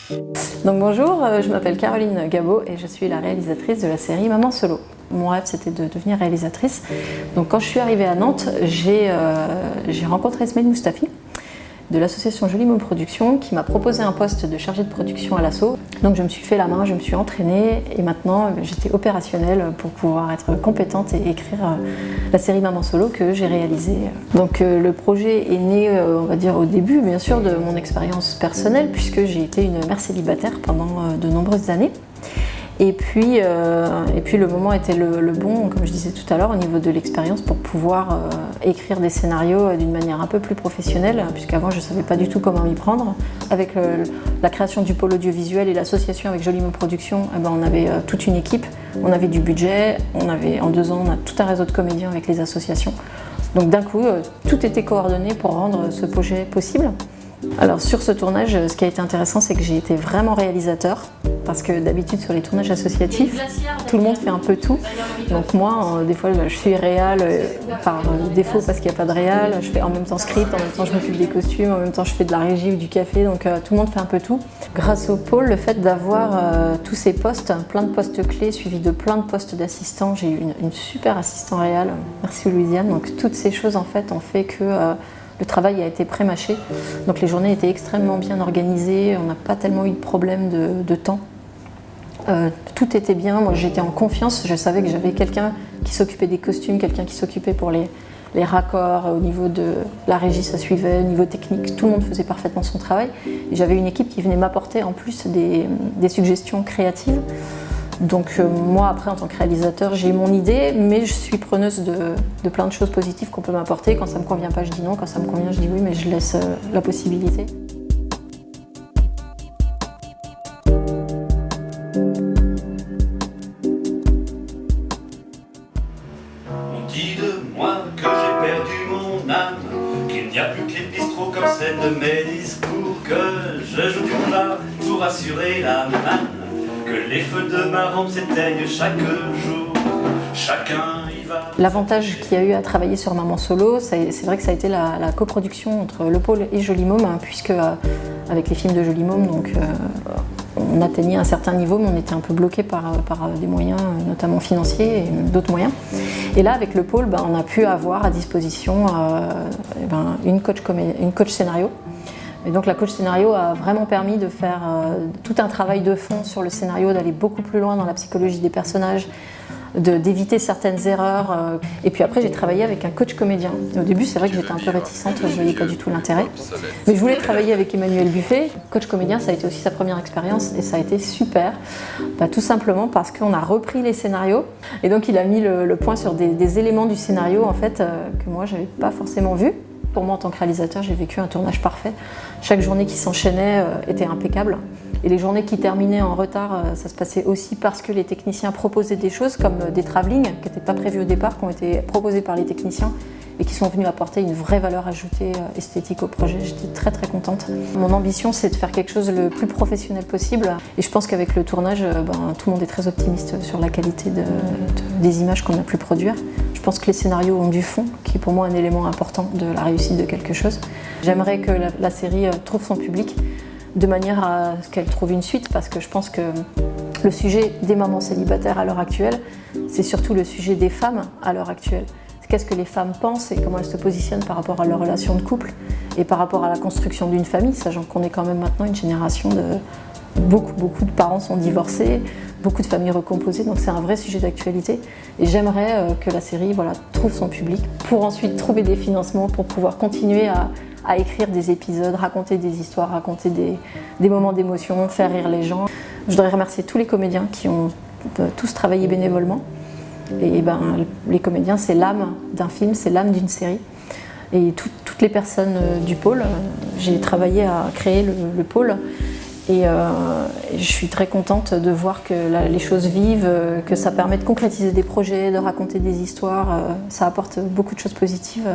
Donc bonjour, je m'appelle Caroline Gabot et je suis la réalisatrice de la série Maman Solo. Mon rêve c'était de devenir réalisatrice. Donc quand je suis arrivée à Nantes, j'ai rencontré Esmaïl Moustafi de l'association Joli Môme Production qui m'a proposé un poste de chargée de production à l'ASSO. Donc je me suis fait la main, je me suis entraînée et maintenant j'étais opérationnelle pour pouvoir être compétente et écrire la série Maman Solo que j'ai réalisée. Donc le projet est né, on va dire au début bien sûr, de mon expérience personnelle puisque j'ai été une mère célibataire pendant de nombreuses années. Et puis le moment était le bon, comme je disais tout à l'heure, au niveau de l'expérience pour pouvoir écrire des scénarios d'une manière un peu plus professionnelle, puisqu'avant je ne savais pas du tout comment m'y prendre. Avec la création du pôle audiovisuel et l'association avec Joli Môme Production, on avait toute une équipe, on avait du budget, en 2 ans on a tout un réseau de comédiens avec les associations. Donc d'un coup, tout était coordonné pour rendre ce projet possible. Alors sur ce tournage, ce qui a été intéressant, c'est que j'ai été vraiment réalisateur. Parce que d'habitude sur les tournages associatifs, tout le monde fait un peu tout. Donc moi, des fois, je suis réal par défaut parce qu'il n'y a pas de réal. Je fais en même temps script, en même temps je m'occupe des costumes, en même temps je fais de la régie ou du café. Donc tout le monde fait un peu tout. Grâce au pôle, le fait d'avoir tous ces postes, plein de postes clés suivis de plein de postes d'assistants. J'ai eu une super assistant réal, merci Louisiane. Donc toutes ces choses en fait ont fait que le travail a été pré-mâché. Donc les journées étaient extrêmement bien organisées. On n'a pas tellement eu de problème de temps. Tout était bien, moi j'étais en confiance, je savais que j'avais quelqu'un qui s'occupait des costumes, quelqu'un qui s'occupait pour les raccords, au niveau de la régie ça suivait, au niveau technique, tout le monde faisait parfaitement son travail. Et j'avais une équipe qui venait m'apporter en plus des suggestions créatives. Donc moi après en tant que réalisateur j'ai mon idée, mais je suis preneuse de plein de choses positives qu'on peut m'apporter. Quand ça me convient pas je dis non, quand ça me convient je dis oui, mais je laisse la possibilité. On dit de moi que j'ai perdu mon âme, qu'il n'y a plus que les bistrots comme celle de mes discours, que je joue du plat pour assurer la manne, que les feux de ma rampe s'éteignent chaque jour, chacun y va. L'avantage qu'il y a eu à travailler sur Maman Solo, c'est vrai que ça a été la coproduction entre le pôle et Joli Môme, puisque avec les films de Joli Môme, donc on atteignait un certain niveau, mais on était un peu bloqué par des moyens, notamment financiers et d'autres moyens. Et là, avec le pôle, on a pu avoir à disposition une coach scénario. Et donc la coach scénario a vraiment permis de faire tout un travail de fond sur le scénario, d'aller beaucoup plus loin dans la psychologie des personnages, d'éviter certaines erreurs. Et puis après, j'ai travaillé avec un coach comédien. Au début, c'est vrai que j'étais un peu réticente, je ne voyais pas du tout l'intérêt. Mais je voulais travailler avec Emmanuel Buffet. Coach comédien, ça a été aussi sa première expérience et ça a été super. Tout simplement parce qu'on a repris les scénarios. Et donc, il a mis le point sur des éléments du scénario en fait, que moi, je n'avais pas forcément vu. Pour moi, en tant que réalisateur, j'ai vécu un tournage parfait. Chaque journée qui s'enchaînait était impeccable. Et les journées qui terminaient en retard, ça se passait aussi parce que les techniciens proposaient des choses comme des travelling qui n'étaient pas prévus au départ, qui ont été proposés par les techniciens et qui sont venus apporter une vraie valeur ajoutée esthétique au projet. J'étais très très contente. Mon ambition, c'est de faire quelque chose le plus professionnel possible. Et je pense qu'avec le tournage, tout le monde est très optimiste sur la qualité des images qu'on a pu produire. Je pense que les scénarios ont du fond, qui est pour moi un élément important de la réussite de quelque chose. J'aimerais que la série trouve son public de manière à ce qu'elle trouve une suite, parce que je pense que le sujet des mamans célibataires à l'heure actuelle, c'est surtout le sujet des femmes à l'heure actuelle. Qu'est-ce que les femmes pensent et comment elles se positionnent par rapport à leur relation de couple et par rapport à la construction d'une famille, sachant qu'on est quand même maintenant une génération de... Beaucoup de parents sont divorcés, beaucoup de familles recomposées, donc c'est un vrai sujet d'actualité. Et j'aimerais que la série trouve son public pour ensuite trouver des financements pour pouvoir continuer à écrire des épisodes, raconter des histoires, raconter des moments d'émotion, faire rire les gens. Je voudrais remercier tous les comédiens qui ont tous travaillé bénévolement. Et les comédiens, c'est l'âme d'un film, c'est l'âme d'une série. Et toutes les personnes du pôle, j'ai travaillé à créer le pôle. Et je suis très contente de voir que les choses vivent, que ça permet de concrétiser des projets, de raconter des histoires. Ça apporte beaucoup de choses positives.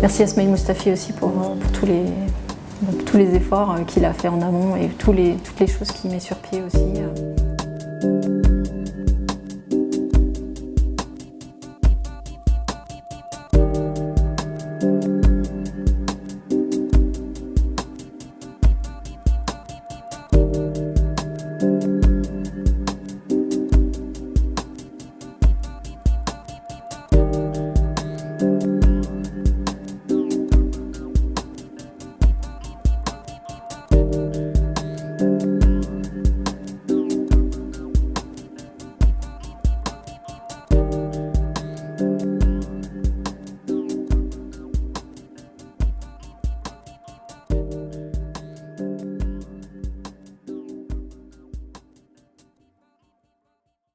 Merci à Esmaïl Moustafi aussi pour tous les efforts qu'il a fait en amont et toutes les choses qu'il met sur pied aussi.